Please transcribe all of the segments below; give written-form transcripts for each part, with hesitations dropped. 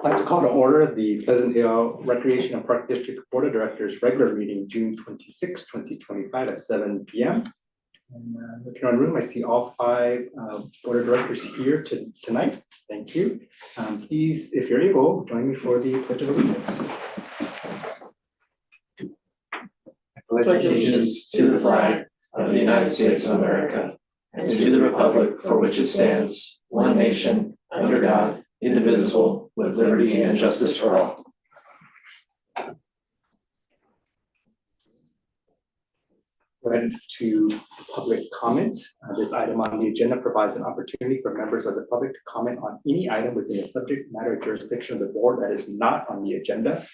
I'd like to call to order the Pleasant Hill Recreation and Park District Board of Directors regular meeting, June 26, 2025 at 7 p.m. And looking around the room, I see all five board of directors here tonight. Thank you. Please, if you're able, join me for the Pledge of Allegiance. I pledge allegiance to the flag of the United States of America and to the republic for which it stands, one nation, under God, indivisible, with liberty and justice for all. Right to public comment. This item on the agenda provides an opportunity for members of the public to comment on any item within the subject matter jurisdiction of the board that is not on the agenda.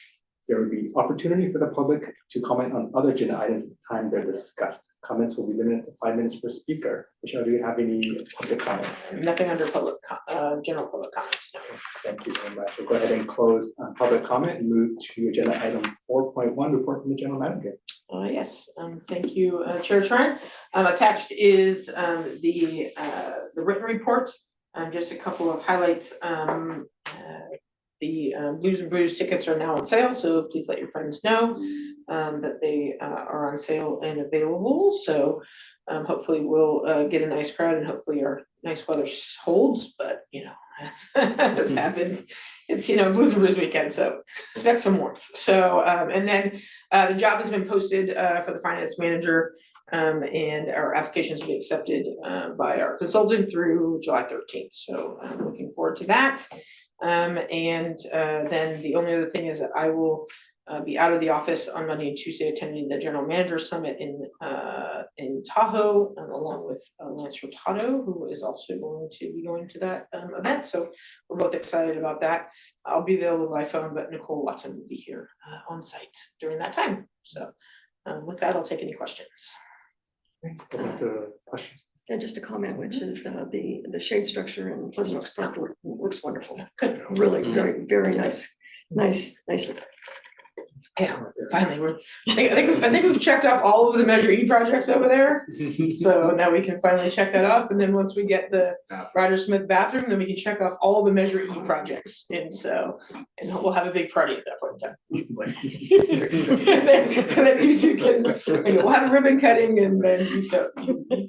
There will be opportunity for the public to comment on other agenda items at the time they're discussed. Comments will be limited to 5 minutes per speaker. Michelle, do you have any public comments? Nothing under public, general public comments. No. Thank you very much. We'll go ahead and close public comment and move to agenda item 4.1, report from the general manager. Yes, thank you, Chair Tran. Attached is the written report. Just a couple of highlights. The Blues and Brews tickets are now on sale, so please let your friends know that they are on sale and available. So hopefully we'll get a nice crowd and hopefully our nice weather holds, but you know, as happens. It's, you know, Blues and Brews weekend, so expect some warmth. So, and then the job has been posted for the finance manager and our applications will be accepted by our consultant through July 13th. So I'm looking forward to that. Then the only other thing is that I will be out of the office on Monday and Tuesday attending the General Manager Summit in Tahoe, along with Lance Hurtado, who is also going to be going to that event. So we're both excited about that. I'll be available by phone, but Nicole Watson will be here on site during that time. So with that, I'll take any questions. Questions? Yeah, just a comment, which is the shade structure in Pleasant Oaks Park looks wonderful. Good. Really, very nice. Yeah, finally I think we've checked off all of the Measure E projects over there. So now we can finally check that off. And then once we get the Roger Smith bathroom, then we can check off all the Measure E projects. And we'll have a big party at that point in time. and then you can, we'll have a ribbon cutting and then you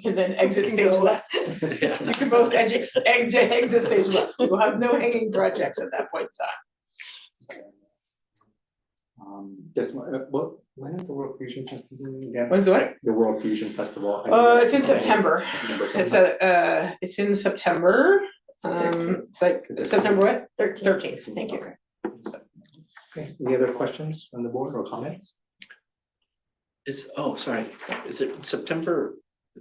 can then exit stage left. Yeah. You can both exit stage left. We'll have no hanging projects at that point in time. Just when is the World Fusion Festival again? When's what? The World Fusion Festival. It's in September. It's in September. It's like September what? 13th. Thank you. Okay. Any other questions from the board or comments? Is it September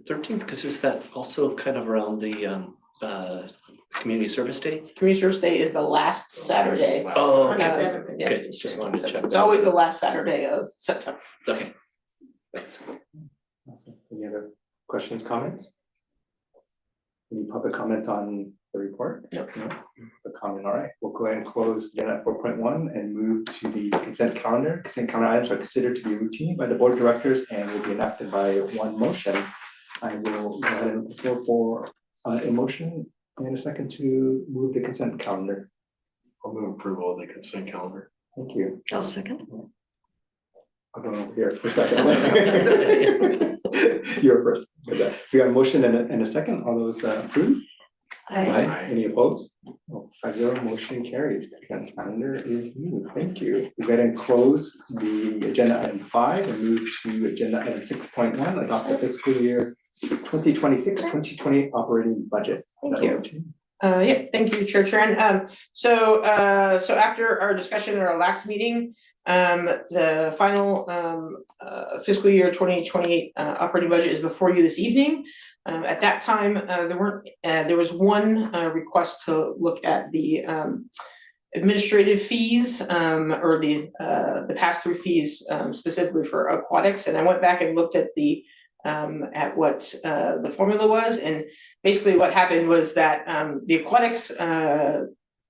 13th? Because is that also kind of around the Community Service Day? Community Service Day is the last Saturday. Oh, 27th. Yeah. okay. Just wanted to check. It's always the last Saturday of September. Okay. Thanks. Awesome. Any other questions, comments? Any public comment on the report? No. The comment, all right. We'll go ahead and close agenda 4.1 and move to the consent calendar. Consent calendar items are considered to be routine by the board of directors and will be enacted by one motion. I will go ahead and go for a motion and a second to move the consent calendar. I'll move approval of the consent calendar. Thank you. I'll second. I'll go over here for a second. You're first. We got a motion and a second. All those approve? Aye. Any opposed? 5-0, motion carries. The consent calendar is moved. Thank you. We go ahead and close the agenda item 5 and move to agenda item 6.1, adopt the fiscal year 2026-2028 operating budget. Thank you. Yeah, thank you, Chair Tran. So after our discussion at our last meeting, the final fiscal year 2028 operating budget is before you this evening. At that time, there was one request to look at the administrative fees or the pass-through fees specifically for aquatics, and I went back and looked at what the formula was, and basically what happened was that the aquatics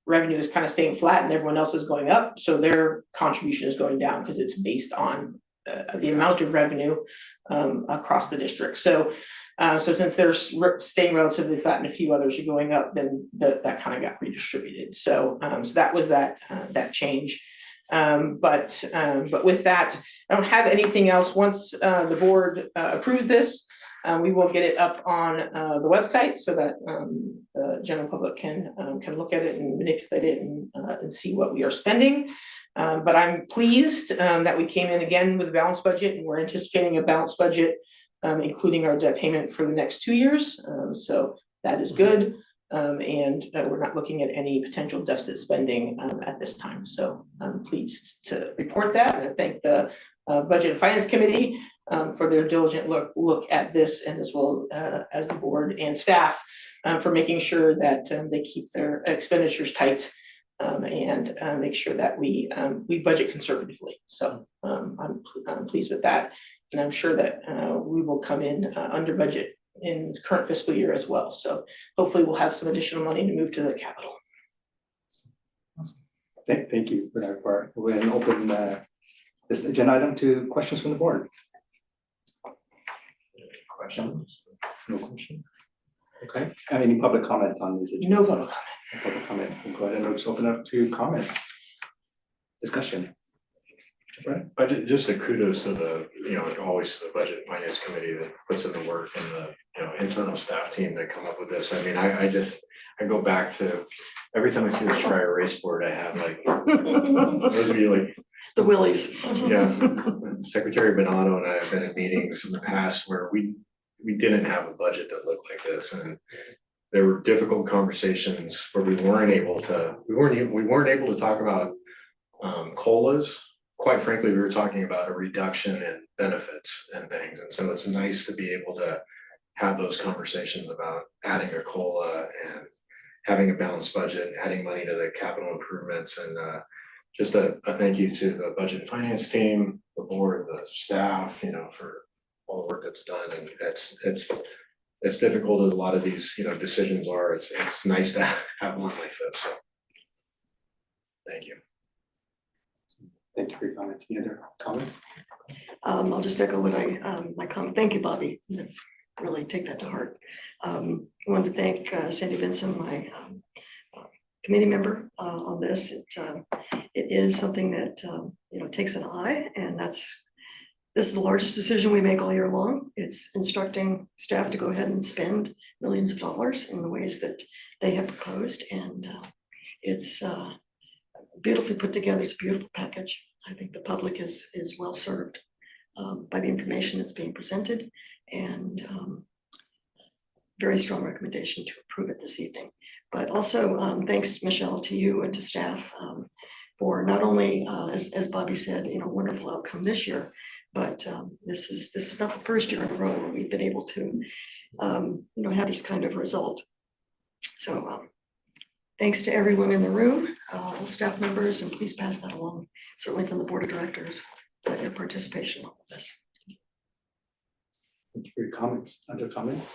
revenue is kind of staying flat and everyone else is going up, so their contribution is going down because it's based on the amount of revenue across the district. So since they're staying relatively flat and a few others are going up, then that kind of got redistributed. So that was that change. But with that, I don't have anything else. Once the board approves this, we will get it up on the website so that the general public can look at it and manipulate it and see what we are spending. But I'm pleased that we came in again with a balanced budget, and we're anticipating a balanced budget, including our debt payment for the next 2 years. So that is good. And we're not looking at any potential deficit spending at this time. So I'm pleased to report that, and I thank the Budget and Finance Committee for their diligent look at this, and as well as the board and staff for making sure that they keep their expenditures tight and make sure that we budget conservatively. So I'm pleased with that, and I'm sure that we will come in under budget in the current fiscal year as well. So hopefully we'll have some additional money to move to the capital. Thank you, Bernard, for we're going to open this agenda item to questions from the board. Questions? No question. Okay. Any public comment on this agenda? No public comment. No public comment. We'll go ahead and just open up to comments. Discussion. Right. But just a kudos to the, always to the Budget and Finance Committee that puts in the work, and the, internal staff team that come up with this. I mean, I go back to every time I see this dry erase board, I have like, those of you like, The Willies. Secretary Bonato and I have been in meetings in the past where we didn't have a budget that looked like this, and there were difficult conversations where we weren't able to talk about COLAs. Quite frankly, we were talking about a reduction in benefits and things, and so it's nice to be able to have those conversations about adding a COLA and having a balanced budget, adding money to the capital improvements, and just a thank you to the Budget and Finance team, the board, the staff, for all the work that's done. And it's difficult as a lot of these, decisions are. It's nice to have one like this. So thank you. Thank you for your comments. Any other comments? I'll just echo what my comment. Thank you, Bobby. Really take that to heart. I wanted to thank Sandy Vincent, my committee member on this. It is something that takes an eye, and this is the largest decision we make all year long. It's instructing staff to go ahead and spend millions of dollars in the ways that they have proposed, and it's beautifully put together. It's a beautiful package. I think the public is well served by the information that's being presented, and very strong recommendation to approve it this evening. But also thanks, Michelle, to you and to staff for not only, as Bobby said, wonderful outcome this year, but this is not the first year in a row where we've been able to have this kind of result. So thanks to everyone in the room, all staff members, and please pass that along, certainly from the board of directors, for your participation in this. Thank you for your comments. Other comments?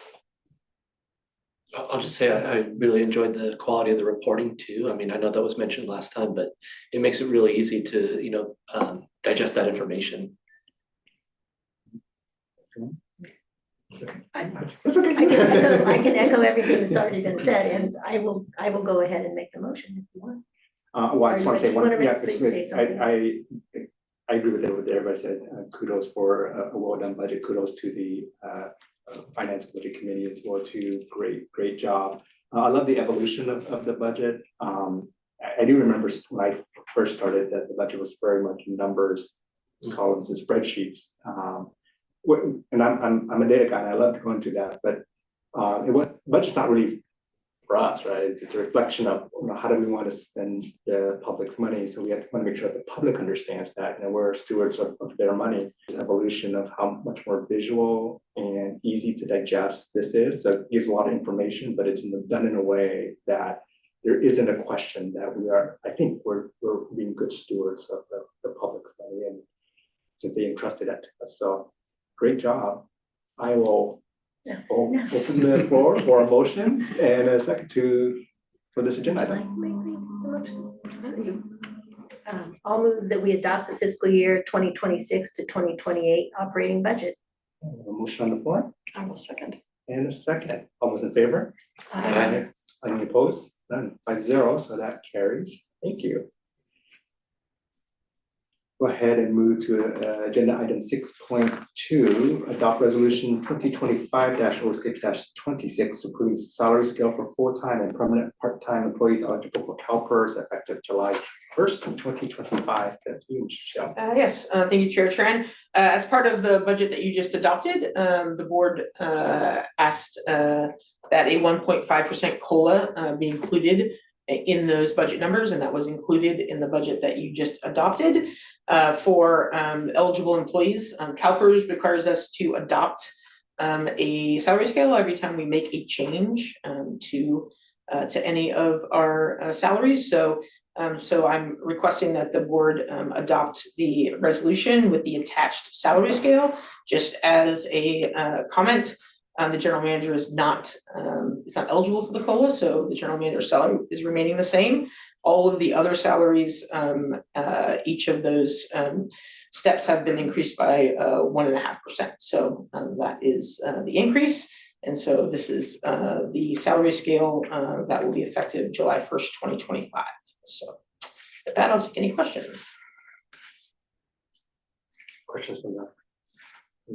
I'll just say I really enjoyed the quality of the reporting too. I mean, I know that was mentioned last time, but it makes it really easy to, digest that information. I can echo everything that's already been said, and I will go ahead and make the motion if you want. Well, I just want to say one. Say something. I agree with what everybody said. Kudos for a well-done budget. Kudos to the Finance Budget Committee as well too. Great job. I love the evolution of the budget. I do remember when I first started that the budget was very much numbers, columns, and spreadsheets. And I'm a data guy, and I love to go into that. But budget's not really for us, right? It's a reflection of how do we want to spend the public's money. So we want to make sure that the public understands that, we're stewards of their money. It's evolution of how much more visual and easy to digest this is. So it gives a lot of information, but it's done in a way that there isn't a question that I think we're being good stewards of the public's money, and since they entrusted that to us. So great job. I will open the floor for a motion and a second for this agenda item. I'll move that we adopt the fiscal year 2026 to 2028 operating budget. A motion on the floor I will second. and a second. All those in favor? Aye. Any opposed? None, 5-0, so that carries. Thank you. Go ahead and move to agenda item 6.2, adopt resolution 2025-06-26, approving salary scale for full-time and permanent part-time employees eligible for CalPERS effective July 1st, 2025. Thank you, Michelle. Yes, thank you, Chair Tran. As part of the budget that you just adopted, the board asked that a 1.5% COLA be included in those budget numbers, and that was included in the budget that you just adopted. For eligible employees, CalPERS requires us to adopt a salary scale every time we make a change to any of our salaries. So I'm requesting that the board adopt the resolution with the attached salary scale. Just as a comment, the general manager is not eligible for the COLA, so the general manager's salary is remaining the same. All of the other salaries, each of those steps have been increased by 1.5%. So that is the increase. And so this is the salary scale that will be effective July 1st, 2025. So with that, I'll take any questions. Questions from the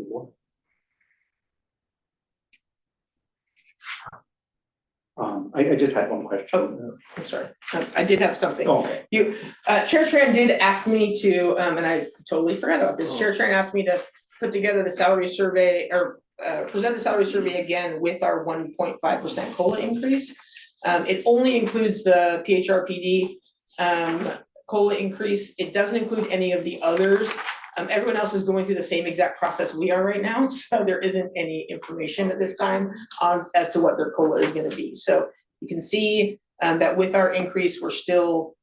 board? I just had one question. Oh. I'm sorry, I did have something. Okay. Chair Tran did ask me to, and I totally forgot about this. Chair Tran asked me to put together the salary survey or present the salary survey again with our 1.5% COLA increase. It only includes the PHRPD COLA increase. It doesn't include any of the others. Everyone else is going through the same exact process we are right now, so there isn't any information at this time as to what their COLA is going to be. So you can see that with our increase, we're still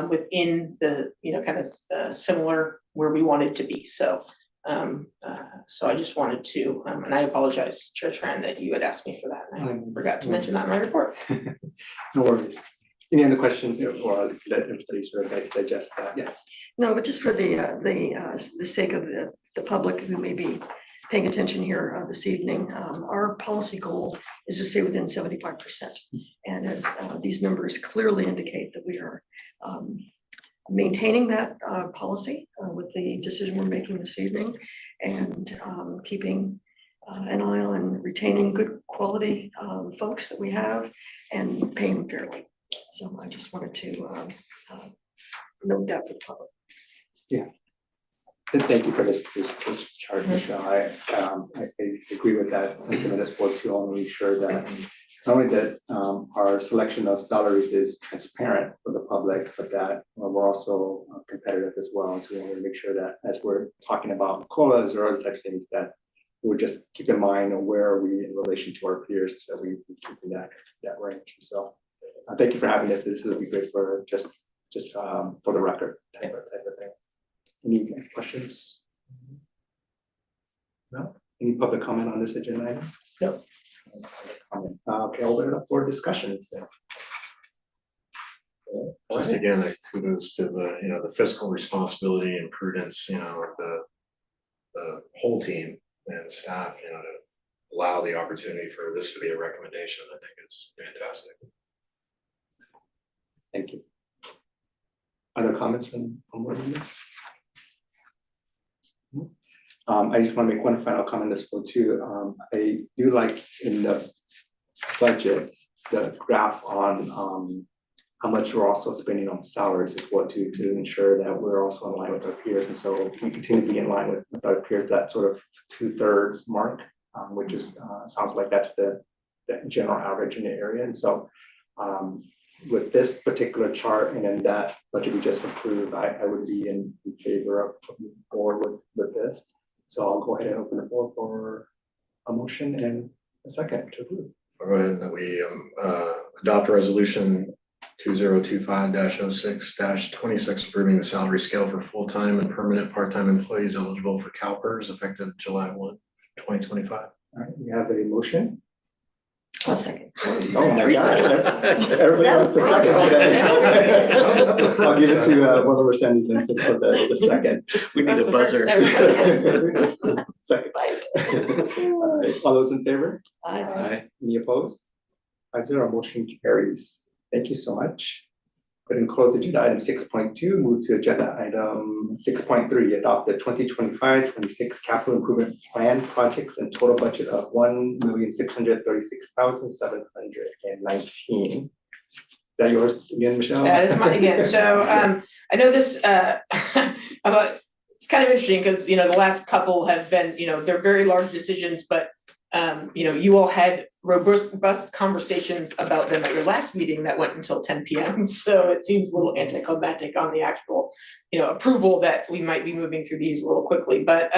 within the kind of similar where we wanted to be. So so I just wanted to, and I apologize, Chair Tran, that you had asked me for that, and I forgot to mention that in my report. No worries. Any other questions, or let everybody sort of digest that? Yes. No, but just for the sake of the public who may be paying attention here this evening, our policy goal is to stay within 75%. And as these numbers clearly indicate that we are maintaining that policy with the decision we're making this evening, and keeping an eye on retaining good quality folks that we have and paying them fairly. So I just wanted to note that for the public. Thank you for this chart, Michelle. I agree with that sentiment as well too. I want to make sure that not only that our selection of salaries is transparent for the public, but that we're also competitive as well. So we want to make sure that as we're talking about COLAs or other types of things, that we'll just keep in mind where are we in relation to our peers, so we keep in that range. So thank you for having this. This will be great for just for the record type of thing. Any questions? No? Any public comment on this agenda item? No. Okay, I'll open it up for discussion. Just again, kudos to the fiscal responsibility and prudence, of the whole team and staff, to allow the opportunity for this to be a recommendation. I think it's fantastic. Thank you. Other comments from board members? I just want to make one final comment as well too. I do like in the budget, the graph on how much we're also spending on salaries as well to ensure that we're also in line with our peers. And so we continue to be in line with our peers, that sort of 2/3 mark, which is sounds like that's the general average in the area. And so with this particular chart and then that budget we just approved, I would be in favor of moving forward with this. So I'll go ahead and open the floor for a motion and a second to approve. I'll go ahead and we adopt resolution 2025-06-26, approving the salary scale for full-time and permanent part-time employees eligible for CalPERS effective July 1, 2025. All right, we have a motion. I'll second. Oh my Three gosh, seconds. everybody wants to second today. I'll give it to one of our Sandy Vincent for the second. We need a buzzer. Second. Right. All right, all those in favor? Aye. Any opposed? 5-0, motion carries. Thank you so much. Go ahead and close agenda item 6.2, move to agenda item 6.3, adopt the 2025-26 capital improvement plan projects and total budget of $1,636,719. Is that yours again, Michelle? That is mine again. So I know this it's kind of interesting because the last couple have been, they're very large decisions, but you all had robust conversations about them at your last meeting that went until 10 p.m. So it seems a little anticlimactic on the actual, approval that we might be moving through these a little quickly. But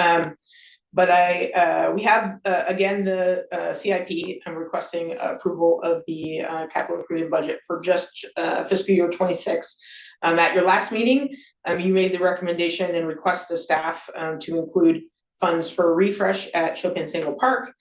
we have again the CIP. I'm requesting approval of the capital improvement budget for just fiscal year 26. At your last meeting, you made the recommendation and request of staff to include funds for refresh at Chilpancingo Park,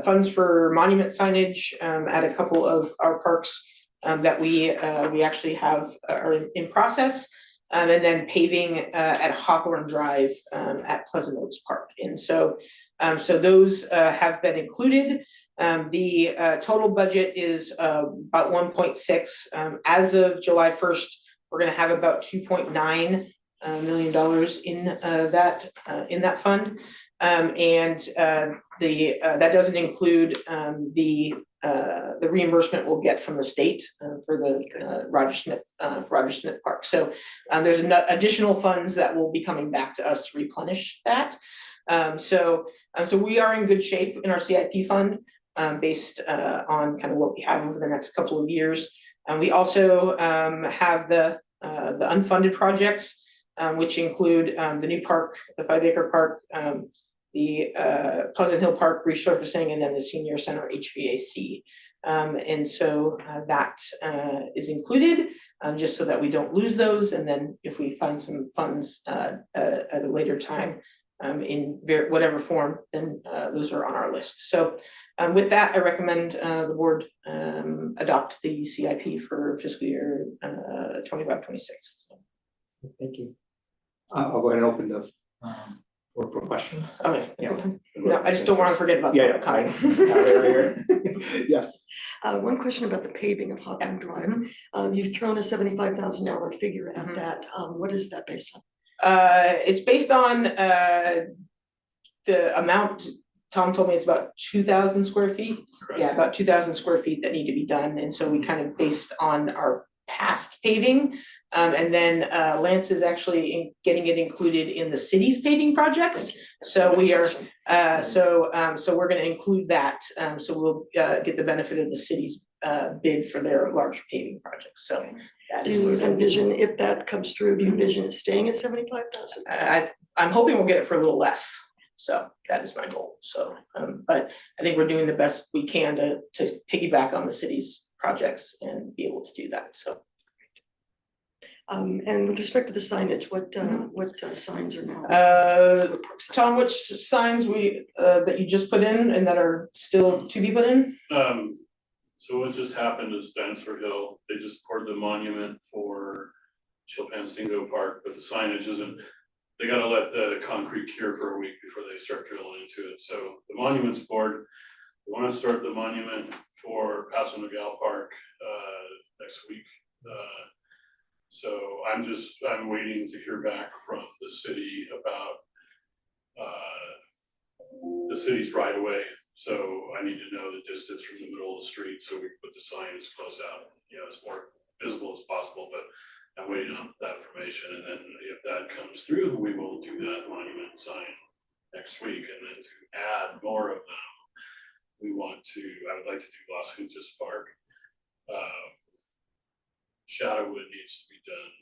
funds for monument signage at a couple of our parks that we actually have are in process, and then paving at Hawthorne Drive at Pleasant Oaks Park. And so those have been included. The total budget is about 1.6. As of July 1st, we're going to have about $2.9 million in that fund, and that doesn't include the reimbursement we'll get from the state for the Roger Smith Park. So there's additional funds that will be coming back to us to replenish that. So we are in good shape in our CIP fund based on kind of what we have over the next couple of years. And we also have the unfunded projects, which include the new park, the 5-acre park, the Pleasant Hill Park resurfacing, and then the senior center HVAC. And so that is included just so that we don't lose those. And then if we find some funds at a later time in whatever form, then those are on our list. So with that, I recommend the board adopt the CIP for fiscal year 25-26. Thank you. I'll go ahead and open the for questions. Okay. Yeah. No, I just don't want to forget about Yeah, the yes. One question about the paving of Hawthorne Drive. You've thrown a $75,000 figure at that. What is that based on? It's based on the amount. Tom told me it's about 2,000 square feet. Correct. Yeah, about 2,000 square feet that need to be done. And so we kind of based on our past paving. And then Lance is actually getting it included in the city's paving projects. So we are, so we're going to include that. So we'll get the benefit of the city's bid for their large paving projects. So that Do is you what envision, if that comes through, do you envision it staying at 75,000? I'm hoping we'll get it for a little less. So that is my goal. So, but I think we're doing the best we can to piggyback on the city's projects and be able to do that. So. And with respect to the signage, what signs are now? Tom, which signs that you just put in and that are still to be put in? So what just happened is Dinosaur Hill, they just poured the monument for Chilpancingo Park, but the signage isn't. They gotta let the concrete cure for a week before they start drilling into it. So the monument's poured. We want to start the monument for Paso Nogales Park next week. So I'm waiting to hear back from the city about the city's right of way. So I need to know the distance from the middle of the street so we can put the sign as close out, as more visible as possible, but I'm waiting on that information. And then if that comes through, we will do that monument sign next week. And then to add more of them, I would like to do Las Juntas Park. Shadowwood needs to be done.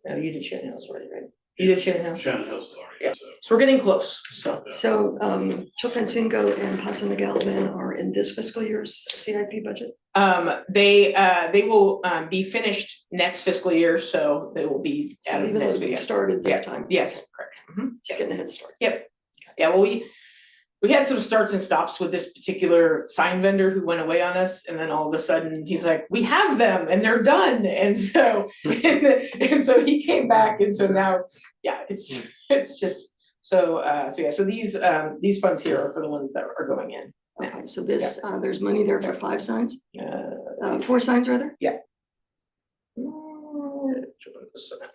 No, you did Shannon Hills already, right? You did Shannon Hills? Shannon Hills is already, Yeah. so. So we're getting close, so. So Chilpancingo and Paso Nogales then are in this fiscal year's CIP budget? They will be finished next fiscal year, so they will be So out of even though next we year. started this time? Yes, correct. Just getting a head start. Yep. Yeah, well, we had some starts and stops with this particular sign vendor who went away on us, and then all of a sudden, he's like, we have them and they're done, and so, and so he came back, and so now, yeah, it's just, so these funds here are for the ones that are going in. Okay, so this, there's money there for 5 signs, Uh, 4 signs rather?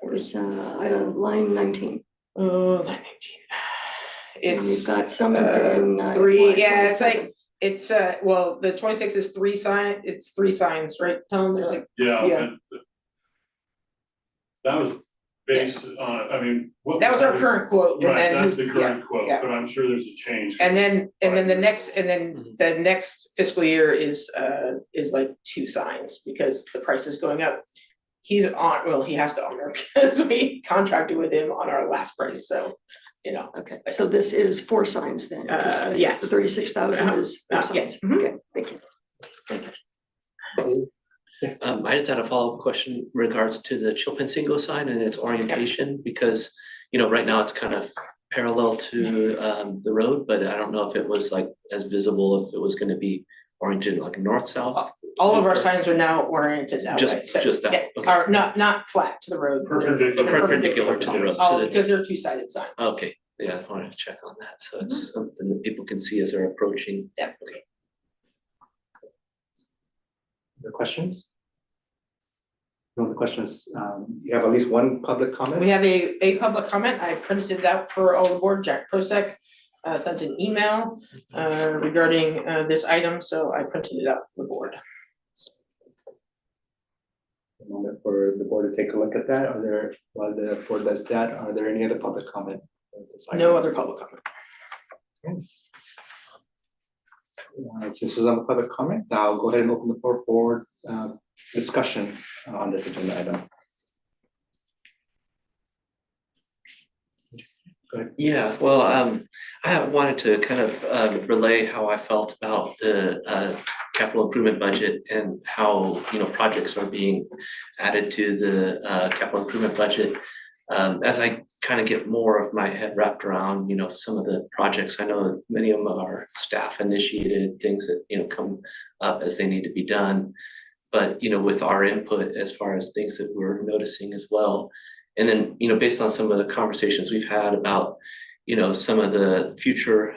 Where's, It's line 19. 19. And It's. you've got some in Three, FY yeah, it's 27. like, it's well, the 26 is 3 signs, right, Tom, they're like, Yeah, Yeah. but that was based on, I mean, what. that was our current quote, and Right, then. that's the current quote, yeah. but I'm sure there's a change. And then the next fiscal year is like 2 signs, because the price is going up. He has to honor, because we contracted with him on our last price, so, Okay, so this is 4 signs then? yeah. The 36,000 is 4 yeah. signs. Mhm. Okay, thank you. I just had a follow-up question in regards to the Chilpancingo sign and its orientation, because, right now it's kind of parallel to the road, but I don't know if it was like as visible, if it was gonna be oriented like north-south. All of our signs are now oriented that way. Just that, Yeah, okay. are not flat to the road. Perpendicular. Perpendicular to the road. Oh, So because they're 2-sided signs. Okay, yeah, I wanted to check on that, so it's something that people can see as they're approaching. Yeah. Okay. The questions? No other questions, you have at least one public comment? We have a public comment. I printed it out for all the board. Jack Prosek sent an email regarding this item, so I printed it out for the board. A moment for the board to take a look at that. While the board does that, are there any other public comment? on this item? No other public comment. Since this is on the public comment, I'll go ahead and open the floor for discussion on this agenda item. Yeah, well, I wanted to kind of relay how I felt about the capital improvement budget and how, projects are being added to the capital improvement budget. As I kind of get more of my head wrapped around, some of the projects, I know many of them are staff initiated, things that, come up as they need to be done. But, with our input as far as things that we're noticing as well. And then, based on some of the conversations we've had about, some of the future,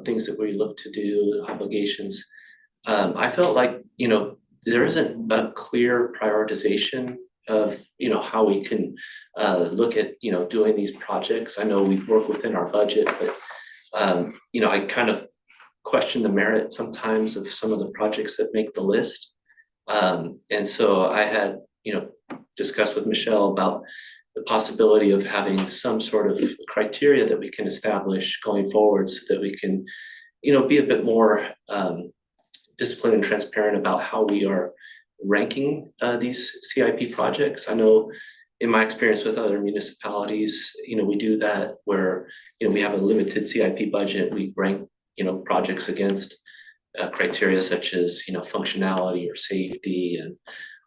things that we look to do, obligations. I felt like, there isn't a clear prioritization of, how we can look at, doing these projects. I know we work within our budget, but, I kind of question the merit sometimes of some of the projects that make the list. And so I had, discussed with Michelle about the possibility of having some sort of criteria that we can establish going forward so that we can, be a bit more disciplined and transparent about how we are ranking these CIP projects. I know in my experience with other municipalities, we do that where, we have a limited CIP budget, we rank, projects against criteria such as, functionality or safety and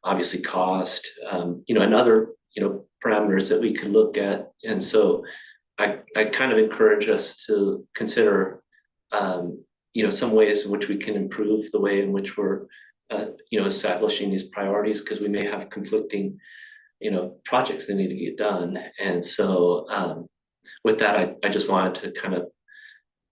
obviously cost, and other, parameters that we could look at. And so I kind of encourage us to consider, some ways in which we can improve the way in which we're, establishing these priorities, because we may have conflicting, projects that need to get done. And so with that, I just wanted to kind of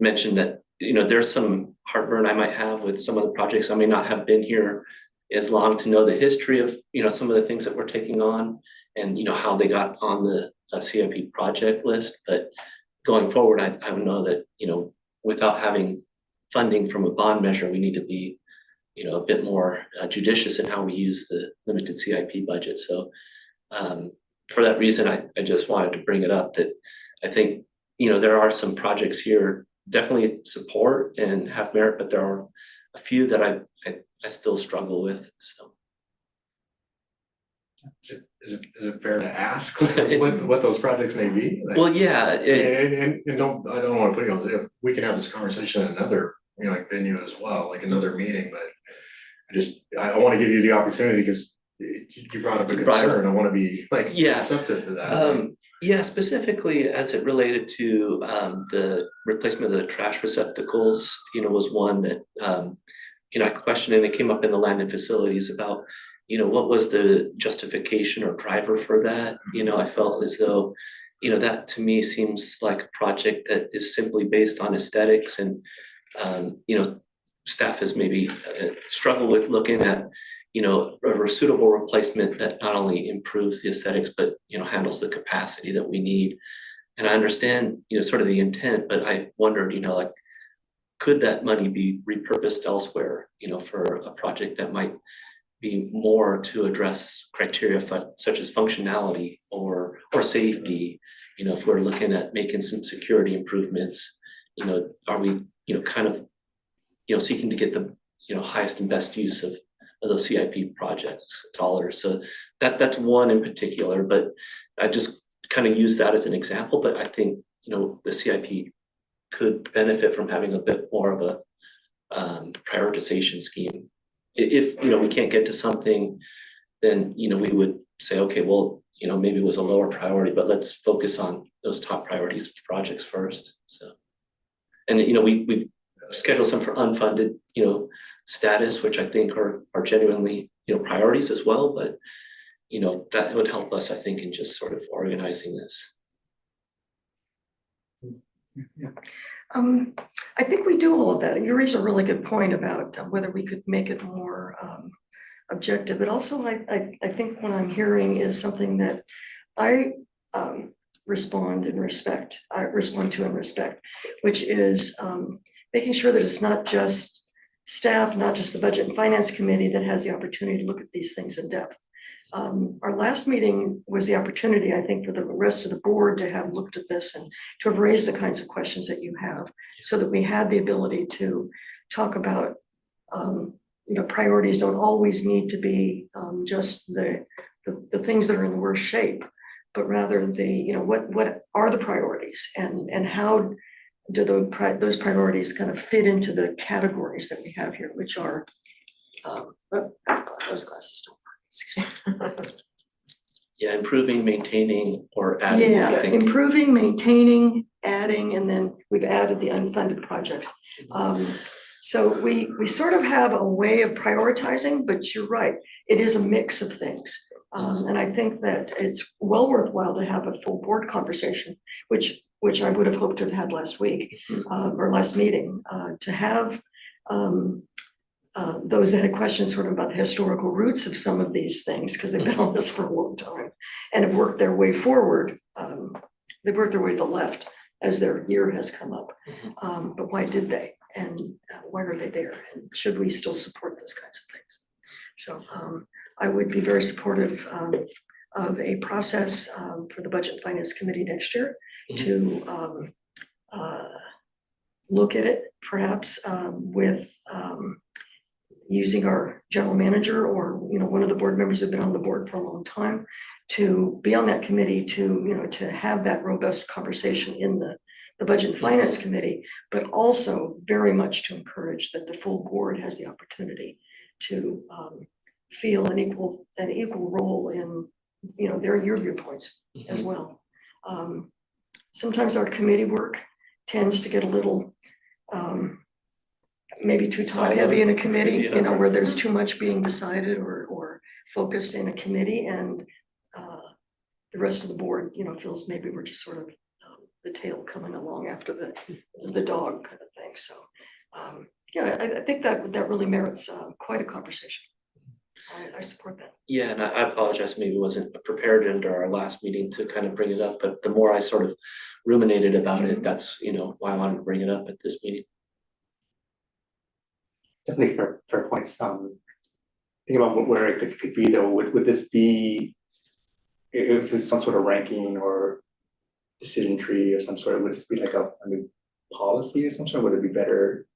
mention that, there's some heartburn I might have with some of the projects. I may not have been here as long to know the history of, some of the things that we're taking on and, how they got on the CIP project list. But going forward, I would know that, without having funding from a bond measure, we need to be, a bit more judicious in how we use the limited CIP budget. So for that reason, I just wanted to bring it up that I think, there are some projects here definitely support and have merit, but there are a few that I still struggle with, so. Is it fair to ask what those projects may be? Like, Well, yeah, and I don't want to put you on, if we can have this conversation in another, venue as well, like another meeting, but I want to give you the opportunity because you brought up a You brought up- concern, I wanna be like Yeah. receptive to that. Yeah, specifically as it related to the replacement of the trash receptacles, was one that I questioned, and it came up in the land and facilities about, what was the justification or driver for that? I felt as though, that to me seems like a project that is simply based on aesthetics, and staff has maybe struggled with looking at a suitable replacement that not only improves the aesthetics, but handles the capacity that we need. And I understand sort of the intent, but I wondered like, could that money be repurposed elsewhere for a project that might be more to address criteria such as functionality or safety? If we're looking at making some security improvements, are we kind of seeking to get the highest and best use of those CIP projects dollars? So that's one in particular, but I just kind of use that as an example. But I think the CIP could benefit from having a bit more of a prioritization scheme. If we can't get to something, then we would say, okay, well, maybe it was a lower priority, but let's focus on those top priorities projects first. So, and we've scheduled some for unfunded status, which I think are genuinely priorities as well, but that would help us, I think, in just sort of organizing this. Yeah. I think we do all of that. And you raise a really good point about whether we could make it more objective. But also, I think what I'm hearing is something that I respond to and respect, which is making sure that it's not just staff, not just the Budget and Finance Committee that has the opportunity to look at these things in depth. Our last meeting was the opportunity, I think, for the rest of the board to have looked at this and to have raised the kinds of questions that you have, so that we had the ability to talk about, priorities don't always need to be just the things that are in the worst shape, but rather what are the priorities, and how do those priorities kind of fit into the categories that we have here, which are, those glasses don't work. Yeah, improving, maintaining, or adding. Yeah, I think. improving, maintaining, adding, and then we've added the unfunded projects. So we sort of have a way of prioritizing, but you're right, it is a mix of things. And I think that it's well worthwhile to have a full board conversation, which I would have hoped to have had last week, or last meeting, to have those that had questions sort of about the historical roots of some of these things, because they've been on this for a long time and have worked their way forward. They've worked their way to the left as their year has come up. But why did they? And why are they there? And should we still support those kinds of things? So I would be very supportive of a process for the Budget and Finance Committee next year to look at it, perhaps with using our general manager or one of the board members who've been on the board for a long time to be on that committee to to have that robust conversation in the Budget and Finance Committee, but also very much to encourage that the full board has the opportunity to feel an equal role in your viewpoints as well. Sometimes our committee work tends to get a little maybe too top heavy in a committee, where there's too much being decided or focused in a committee, and the rest of the board feels maybe we're just sort of the tail coming along after the dog kind of thing. So I think that really merits quite a conversation. I support that. Yeah, and I apologize, maybe wasn't prepared under our last meeting to kind of bring it up, but the more I sort of ruminated about it, that's why I wanted to bring it up at this meeting. Definitely fair points. Think about where it could be though. Would this be, if it's some sort of ranking or decision tree or some sort, would this be like a new policy or some sort? Would it be better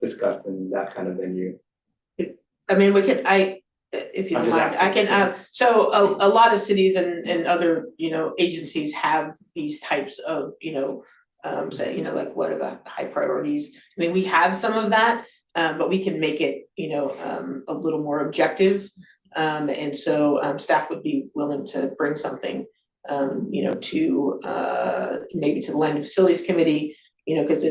discussed in that kind of venue? I mean, if you I'm don't just mind, I asking. can, so a lot of cities and other, agencies have these types of, say, like what are the high priorities? I mean, we have some of that, but we can make it, a little more objective. And so staff would be willing to bring something, you know, to maybe to the Land and Facilities Committee, you know, because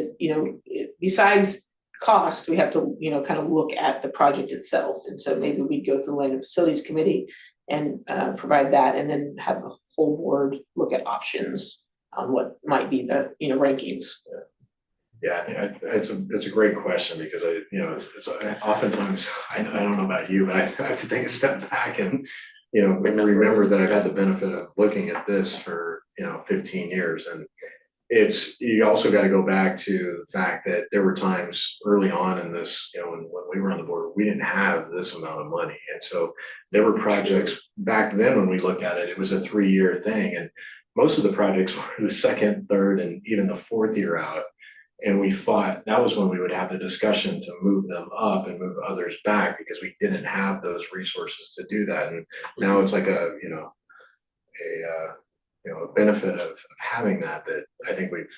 besides cost, we have to, you know, kind of look at the project itself. And so maybe we'd go through the Land and Facilities Committee and provide that, and then have the whole board look at options on what might be the, you know, rankings. Yeah, I think it's a great question because it's oftentimes, I don't know about you, but I have to take a step back and, remember that I've had the benefit of looking at this for, 15 years. And you also got to go back to the fact that there were times early on in this, when we were on the board, we didn't have this amount of money. And so there were projects back then when we looked at it, it was a 3-year thing. And most of the projects were the second, third, and even the 4th year out. And we fought, that was when we would have the discussion to move them up and move others back because we didn't have those resources to do that. And now it's like a benefit of having that I think we've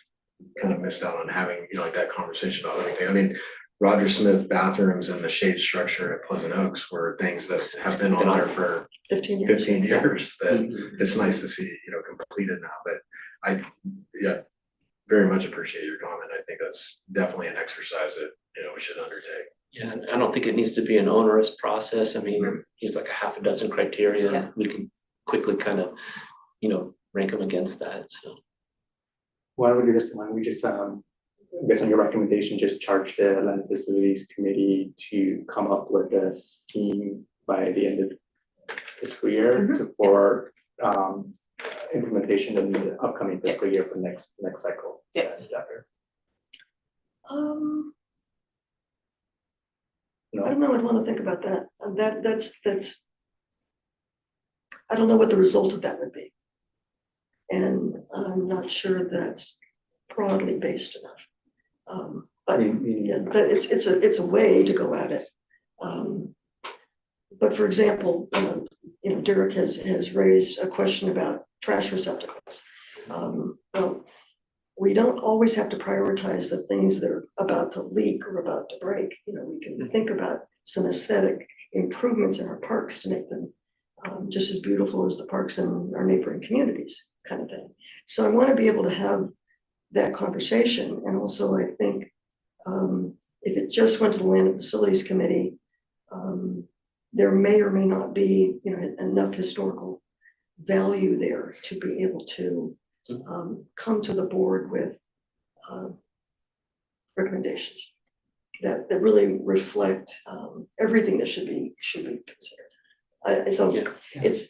kind of missed out on having, like that conversation about everything. I mean, Roger Smith bathrooms and the shade structure at Pleasant Oaks were things that have been on there for 15 years that it's nice to see, completed now. But I very much appreciate your comment. I think that's definitely an exercise that, we should undertake. Yeah, and I don't think it needs to be an onerous process. I mean, it's like a half a dozen criteria. Yeah. We can quickly kind of, rank them against that, so. Why don't we do this? Why don't we just, based on your recommendation, just charge the Land and Facilities Committee to come up with a scheme by the end of fiscal year for implementation in the upcoming fiscal year for next cycle. Yeah. I don't know, I'd want to think about that. That's I don't know what the result of that would be. And I'm not sure that's broadly based enough. But it's a way to go at it. But for example, Derek has raised a question about trash receptacles. Well, we don't always have to prioritize the things that are about to leak or about to break. We can think about some aesthetic improvements in our parks to make them just as beautiful as the parks in our neighboring communities, kind of thing. So I want to be able to have that conversation. And also I think if it just went to the Land and Facilities Committee, there may or may not be enough historical value there to be able to come to the board with recommendations that really reflect everything that should be considered. It's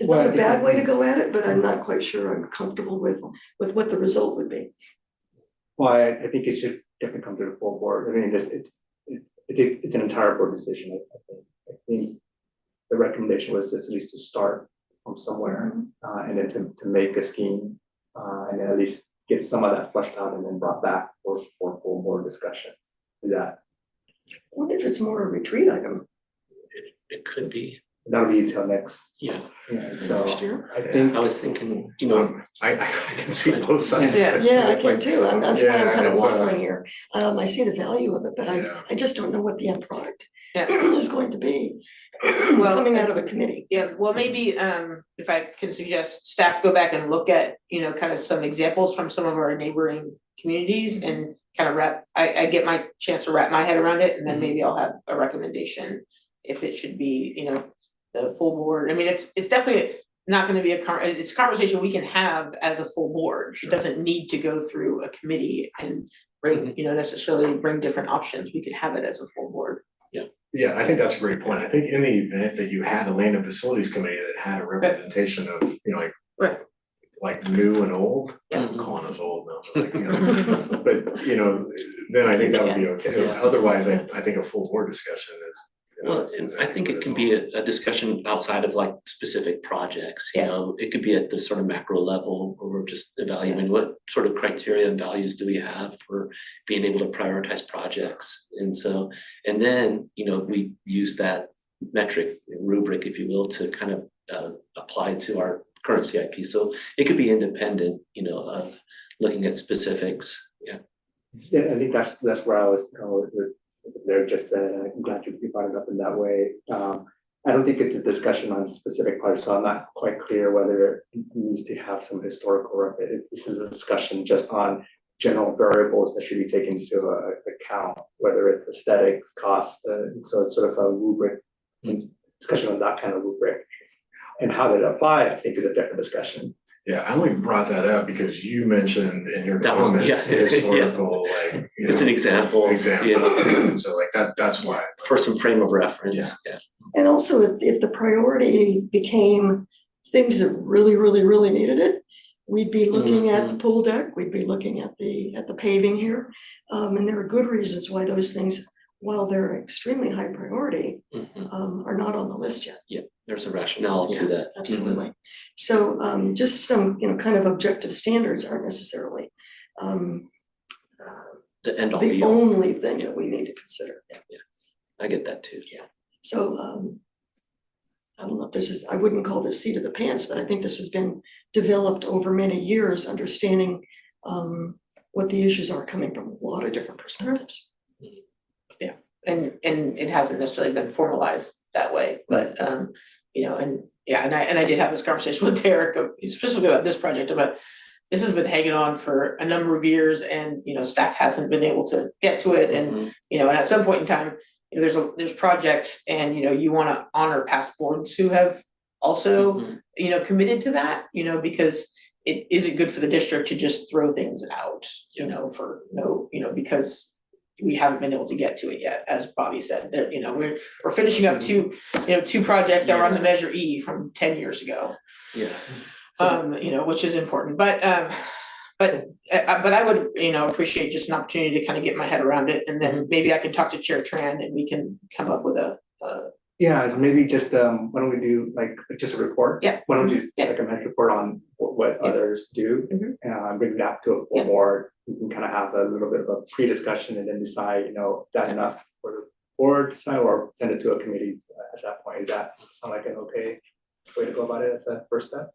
not a bad way to go at it, but I'm not quite sure I'm comfortable with what the result would be. Well, I think it should definitely come to the full board. I mean, it's an entire board decision. I think the recommendation was just at least to start from somewhere and then to make a scheme and then at least get some of that flushed out and then brought back for full board discussion. Do that. I wonder if it's more a retreat item. It could be. That'll be until next. Yeah. So Next year? I think I was thinking, I can see both sides. Yeah, I can too. That's why I'm kind of it's, waffling here. I see the value of it, but I just don't know what the end product is going to be coming out of a committee. Yeah, well, maybe if I can suggest staff go back and look at, kind of some examples from some of our neighboring communities and kind of I get my chance to wrap my head around it, and then maybe I'll have a recommendation if it should be, the full board. I mean, it's definitely not going to be it's a conversation we can have as a full board. It doesn't need to go through a committee and bring, necessarily bring different options. We could have it as a full board. Yeah, I think that's a great point. I think in the event that you had a Land and Facilities Committee that had a representation of, like new and old, I'm calling us old now, but then I think that would be okay. Yeah. Otherwise, I think a full board discussion is. well, and I think it can be a discussion outside of like specific projects, it could be at the sort of macro level where we're just evaluating what sort of criteria and values do we have for being able to prioritize projects. And then, we use that metric rubric, if you will, to kind of apply to our current CIP. So it could be independent, of looking at specifics. Yeah, I think that's where I was going with what Larry just said. I'm glad you brought it up in that way. I don't think it's a discussion on specific parts, so I'm not quite clear whether it needs to have some historical record. This is a discussion just on general variables that should be taken into account, whether it's aesthetics, cost, so it's sort of a rubric, discussion on that kind of rubric. And how that applies, I think, is a different discussion. Yeah, I only brought that up because you mentioned in your That was- comments, yeah, historical, like. you It's an know, example. Example, so like that's why. For some frame of reference, Yeah. yeah. And also, if the priority became things that really, really, really needed it, we'd be looking at the pool deck, we'd be looking at the paving here. And there are good reasons why those things, while they're extremely high priority, Mhm. are not on the list yet. There's a rationale to that. Absolutely. So just some, kind of objective standards aren't necessarily The end all the be all. only thing that we need to consider. I get that too. So I don't know if this is, I wouldn't call this seat of the pants, but I think this has been developed over many years, understanding what the issues are coming from a lot of different perspectives. And it hasn't necessarily been formalized that way, but and I did have this conversation with Derek, specifically about this project, about this has been hanging on for a number of years and, staff hasn't been able to get to it and, and at some point in time, there's projects and, you wanna honor past boards who have also, committed to that, because it isn't good for the district to just throw things out, for no, because we haven't been able to get to it yet, as Bobby said, that, we're finishing up two projects that were on the Measure E from 10 years ago. Yeah. Which is important, but I would, appreciate just an opportunity to kind of get my head around it, and then maybe I can talk to Chair Tran and we can come up with a. Yeah, maybe just, why don't we do like just a report? Yeah. Why don't you Yeah. like a mental report on what Yeah. others do? Bring that to a full Yeah. board, we can kind of have a little bit of a pre-discussion and then decide, is that enough for the board to decide, or send it to a committee at that point? Does that sound like an okay way to go about it as a first step?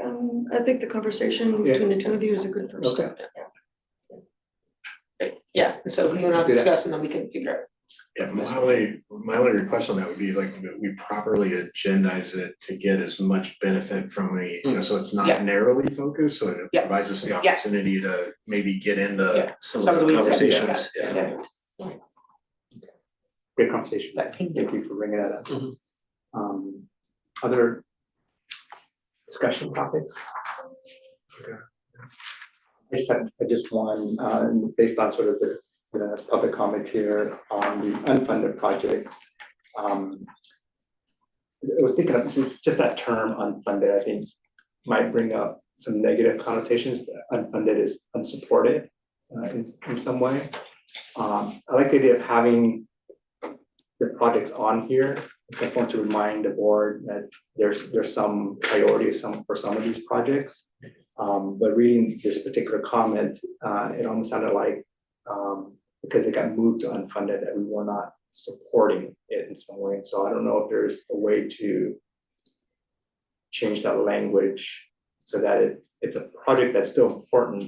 I think the conversation Yeah. between the two of you is a good first step. Yeah, and so we can Let's do that. discuss and then we can figure out. Yeah, my only request on that would be like, we properly agendize it to get as much benefit from so it's Yeah. not narrowly focused, so it Yeah. provides us the Yeah. opportunity to maybe get into. Yeah. Some Some of of the the weeds that we conversations. got, yeah. Great conversation. That can Thank you for bringing that up. Mhm. Other discussion topics? I just had one, based on sort of the public comment here on the unfunded projects. I was thinking of just that term unfunded, I think might bring up some negative connotations. Unfunded is unsupported in some way. I like the idea of having the projects on here. It's important to remind the board that there's some priority for some of these projects. But reading this particular comment, it almost sounded like because it got moved to unfunded that we were not supporting it in some way. So I don't know if there's a way to change that language so that it's a project that's still important.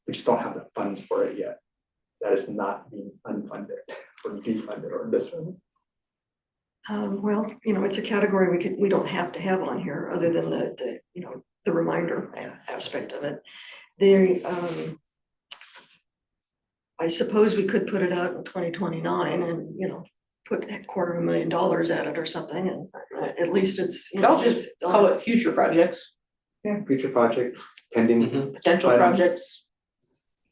We just don't have the funds for it yet. That is not being unfunded or defunded or this one. Well, it's a category we don't have to have on here other than the reminder aspect of it. I suppose we could put it out in 2029 and, put $250,000 at it or something, and at least it's, I'll just it's call it future projects, Yeah, future projects, pending, potential Plans. projects,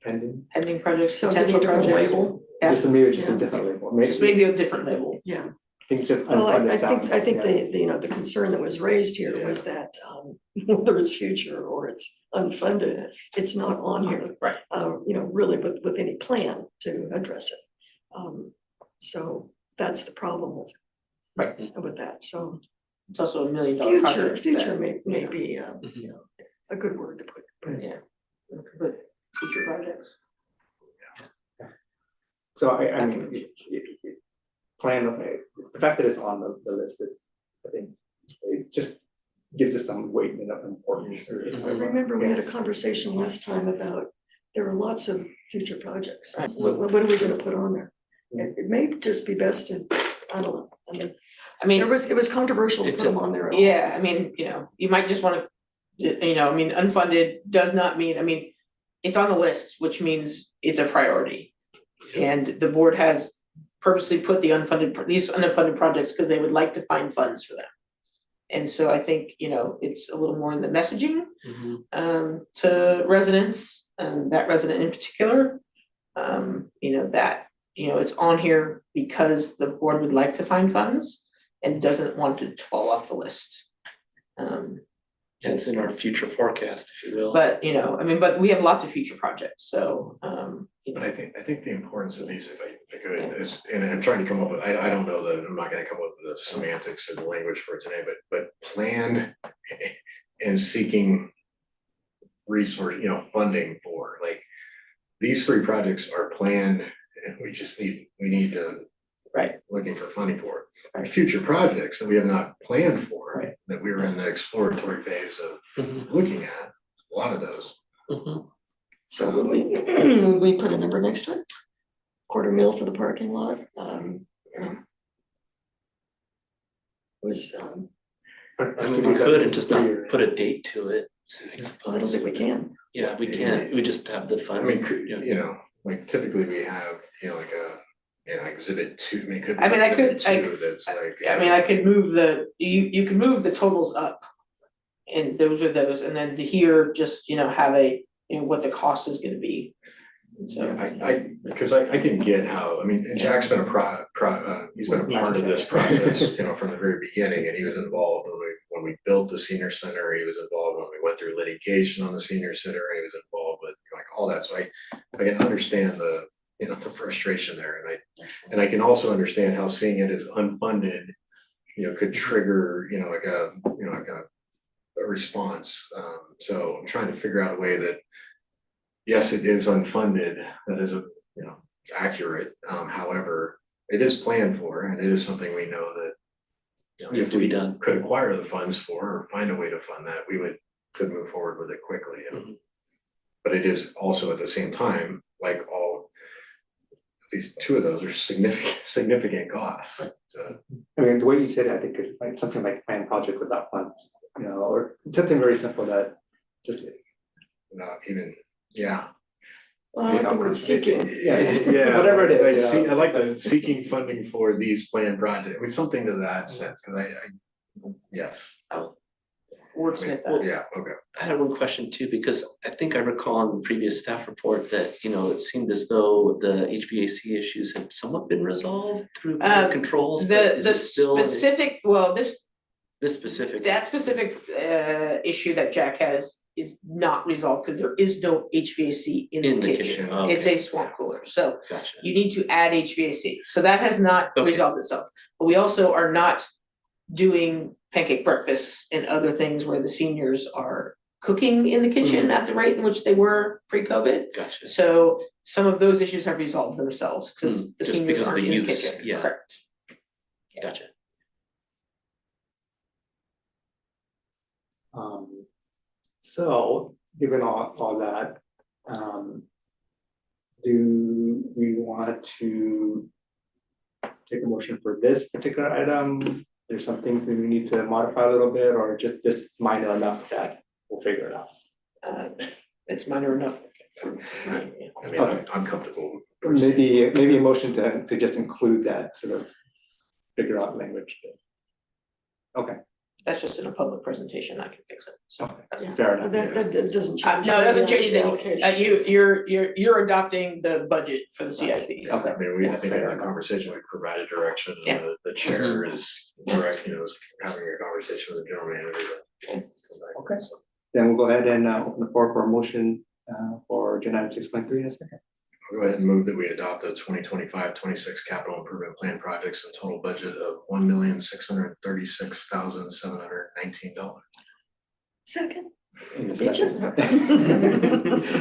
pending, pending projects, So give it a potential different projects. label. Yeah. just maybe just a Yeah. different label, Just maybe a different label. Yeah. I think just Well, I unfunded think, sounds. I think yeah. the concern that was raised here was that whether it's future or it's unfunded, it's not on here. Right. Really with any plan to address it. So that's the problem with that. So It's also $1 million project. future may be, Mhm. a good word to put it. Yeah. But future projects. So I mean, plan, the fact that it's on the list is, I think, it just gives us some weight and importance. I remember we had a conversation last time about, there are lots of future projects. Right. What are we gonna put on there? It may just be best to I don't know. I mean, I mean. it was controversial to It's put a- them on there. Yeah, I mean, you might just wanna, I mean, unfunded does not mean, I mean, it's on the list, which means it's a priority. And the board has purposely put these unfunded projects because they would like to find funds for them. And so I think, it's a little more in the messaging to residents, that resident in particular. That, it's on here because the board would like to find funds and doesn't want it to fall off the list. Yeah, it's in our future forecast, if you will. But, but we have lots of future projects, so, But I think the importance of these, if I could, is, and I'm trying to come up with, I don't know I'm not gonna come up with the semantics or the language for it today, but planned and seeking resource, funding for, like, these 3 projects are planned, and we need to Right. looking for funding for it. Future projects that we have not planned for, Right. that we were in the exploratory phase of looking at, a lot of those. So would we put a number next to it? $250,000 for the parking lot, was, I mean, we could and just not put a date to it. I don't think we can. Yeah, we can't, we just have the I fund. mean, like typically we have, like exhibit 2, I mean, could. I mean, I could- That's like. I could move you can move the totals up. And those are those, and then to here, just, have what the cost is gonna be. So. Because I can get how, I mean, Jack's been he's been a part of this process, from the very beginning, and he was involved when we built the senior center, he was involved when we went through litigation on the senior center, he was involved with like all that, so I can understand the frustration there, and I can also understand how seeing it as unfunded, could trigger, like a response, so I'm trying to figure out a way that, yes, it is unfunded, that is accurate, however, it is planned for, and it is something we know that Needs to be done. could acquire the funds for, or find a way to fund that, could move forward with it quickly, but it is also at the same time, like at least 2 of those are significant costs. I mean, the way you said it, I think it's like something like plan project without funds, or something very simple that just. Not even, yeah. Well, I like the word seeking. Yeah, Whatever it is, I like the seeking funding for these planned projects, with something to that sense, because yes. Wordsmith that. Yeah, okay. I had one question too, because I think I recall in the previous staff report that, it seemed as though the HVAC issues had somewhat been resolved through controls. but is The it still specific, this specific? that specific issue that Jack has is not resolved because there is no HVAC in the kitchen. Oh, It's okay. a swamp cooler, so Gotcha. you need to add HVAC, so that has not Okay. resolved itself. But we also are not doing pancake breakfasts and other things where the seniors are cooking in the kitchen at the rate in which they were pre-COVID. Gotcha. So some of those issues have resolved themselves because the just seniors because of aren't the in the use, kitchen, yeah. correct? Gotcha. So, given all that, do we want to take a motion for this particular item? There's some things that we need to modify a little bit, or just this minor enough that we'll figure it out? It's minor enough. I mean, I'm comfortable. Maybe a motion to just include that sort of figure out language. Okay, That's just in a public presentation, I can fix it, so. that's- Yeah. fair enough. That doesn't change. No, it doesn't the change anything, allocation. you're adopting the budget for the CIP. Okay. I mean, I think in fair the enough. conversation, we provided direction, Yeah. and the chair is direct, is having a conversation with the general manager. Okay. Then we'll go ahead and open the floor for a motion for agenda item 6.3 in a second. I'll go ahead and move that we adopt the 2025-26 capital improvement plan projects and total budget of $1,636,719. Second. In a Beat second.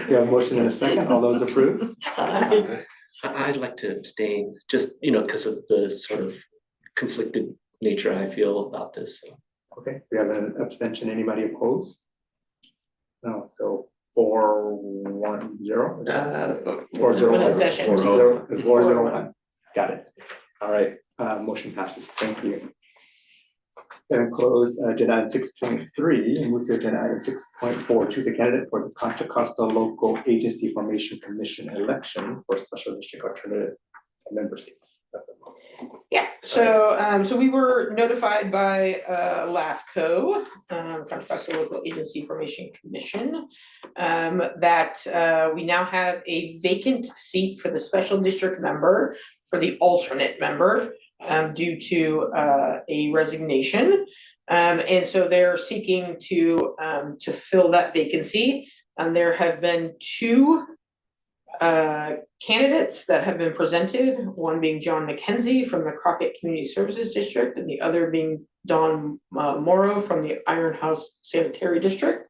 We have a motion in a second. All those approve? I'd like to abstain, just, because of the sort of conflicted nature I feel about this, so. Okay, we have an abstention. Anybody opposed? No, so 4-1-0. Uh, 4-0. One abstention. 4-0. 4-0-1. Got it. All right, Motion passes. Thank you. Then close agenda item 6.3 and move to agenda item 6.4. Choose a candidate for the Contra Costa Local Agency Formation Commission election for special district alternative member seats. That's it. Yeah, so we were notified by LAFCO, Contra Costa Local Agency Formation Commission, that we now have a vacant seat for the special district member for the alternate member due to a resignation. And so they're seeking to fill that vacancy. There have been two candidates that have been presented, one being John McKenzie from the Crockett Community Services District, and the other being Don Morrow from the Iron House Sanitary District.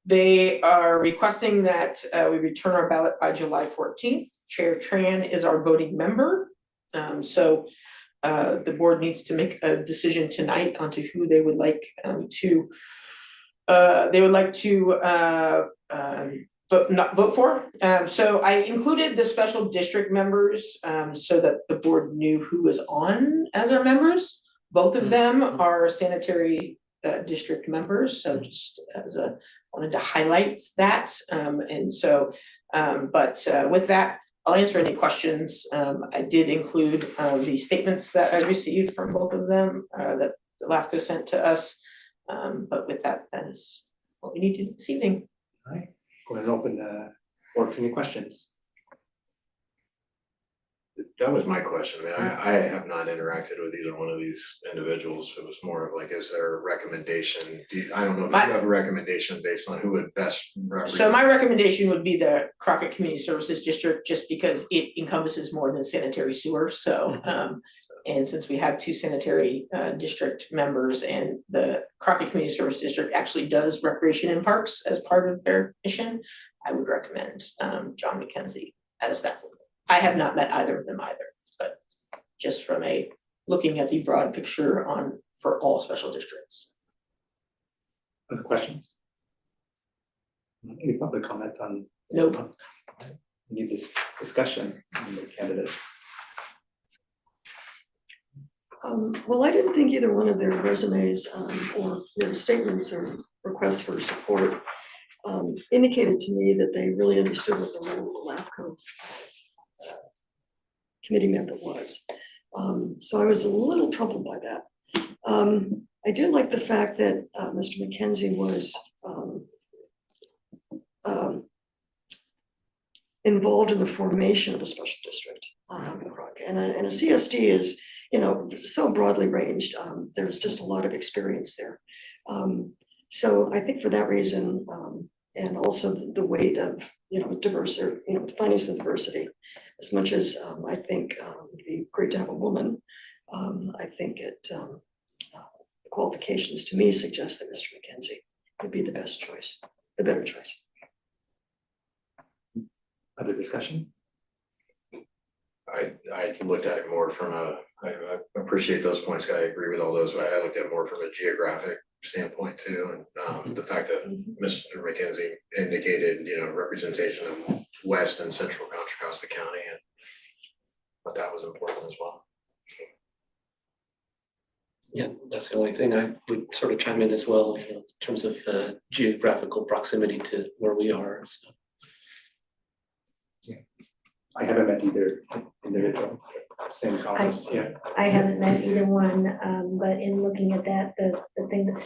They are requesting that we return our ballot by July 14th. Chair Tran is our voting member. So the board needs to make a decision tonight onto who they would like to vote for. So I included the special district members so that the board knew who was on as our members. Both of them are sanitary district members, so just wanted to highlight that. With that, I'll answer any questions. I did include the statements that I received from both of them that LAFCO sent to us. But with that, that is what we need to do this evening. All right, go ahead and open the board to any questions. That was my question. I mean, I have not interacted with either one of these individuals. It was more of like, is there a recommendation? I don't know if you have a recommendation based on who would best represent. So my recommendation would be the Crockett Community Services District, just because it encompasses more than sanitary sewer. So, and since we have two sanitary district members, and the Crockett Community Service District actually does recreation and parks as part of their mission, I would recommend John McKenzie at a staff level. I have not met either of them either, but just from looking at the broad picture for all special districts. Other questions? Any public comment on? Nope. We need this discussion on the candidates. Well, I didn't think either one of their resumes or their statements or requests for support indicated to me that they really understood what the role of the LAFCO committee member was. So I was a little troubled by that. I did like the fact that Mr. McKenzie was involved in the formation of the special district. And a CSD is, so broadly ranged. There's just a lot of experience there. So I think for that reason, and also the weight of, diversity, finding some diversity, as much as I think it'd be great to have a woman, I think the qualifications to me suggest that Mr. McKenzie would be the best choice, the better choice. Other discussion? I looked at it more from I appreciate those points. I agree with all those, but I looked at it more from a geographic standpoint too. And the fact that Mr. McKenzie indicated, representation of West and Central Contra Costa County, and but that was important as well. Yeah, that's the only thing I would sort of chime in as well, in terms of geographical proximity to where we are. So. I haven't met either individual. Same comments. Yeah. I haven't met either one, but in looking at that, the thing that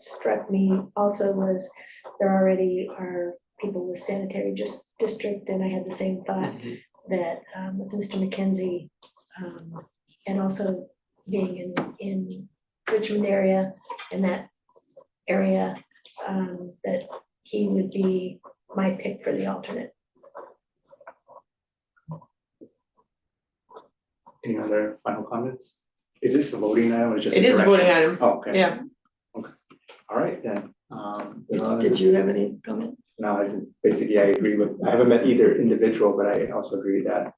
struck me also was there already are people with sanitary district, and I had the same thought that with Mr. McKenzie, and also being in Richmond area, in that area, that he would be my pick for the alternate. Any other final comments? Is this a voting item or just? It is a voting item. Oh, okay. Yeah. Okay. All right then. Did you have any comment? No, basically I agree with, I haven't met either individual, but I also agree that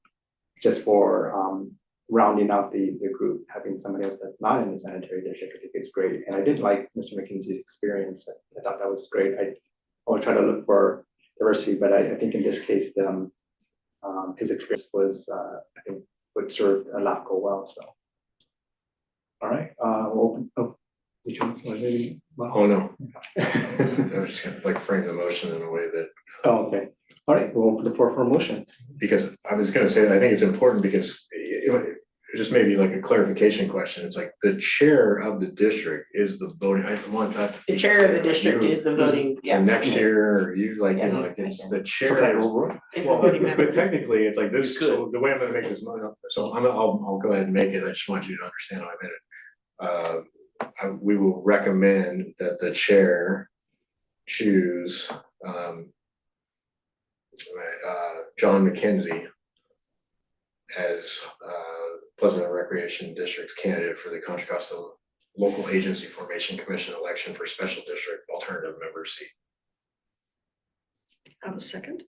just for rounding out the group, having somebody else that's not in the sanitary district, I think it's great. And I did like Mr. McKenzie's experience. I thought that was great. I always try to look for diversity, but I think in this case, his experience was, I think, would served LAFCO well, so. All right, we'll open, did you want to- Oh, no, I was just gonna like frame the motion in a way that, Oh, okay, all right, we'll open the floor for a motion. because I was gonna say that I think it's important because it just maybe like a clarification question. It's like the chair of the district is the voting, I want that. to The be chair of the clear, district you- is the voting, yeah. And next year, or you like, you know, Yeah. like it's the So chair. can I overrule? Is the Well, voting member. but technically, it's like this, You so the way I'm gonna make this motion, so I'll go ahead and make it, I just want you to understand how I made it. We will recommend that the chair choose, John McKenzie as, Pleasant Hill Recreation District's candidate for the Contra Costa Local Agency Formation Commission election for special district alternative member seat. I have a second.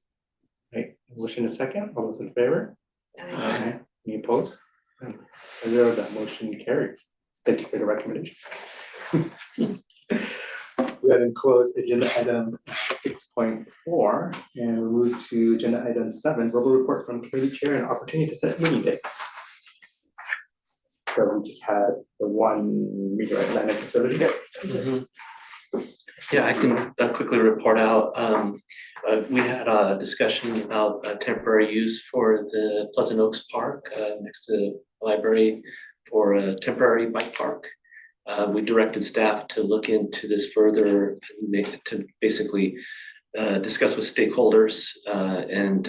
Right, motion is second, all those in favor? Aye. Any opposed? Zero, that motion carries. Thank you for the recommendation. We had in close agenda item 6.4 and we move to agenda item 7, verbal report from committee chair and opportunity to set meeting dates. So we just had the one meeting at Atlantic facility. Mhm. Yeah, I can quickly report out. We had a discussion about temporary use for the Pleasant Oaks Park next to the library for a temporary bike park. We directed staff to look into this further and to basically discuss with stakeholders and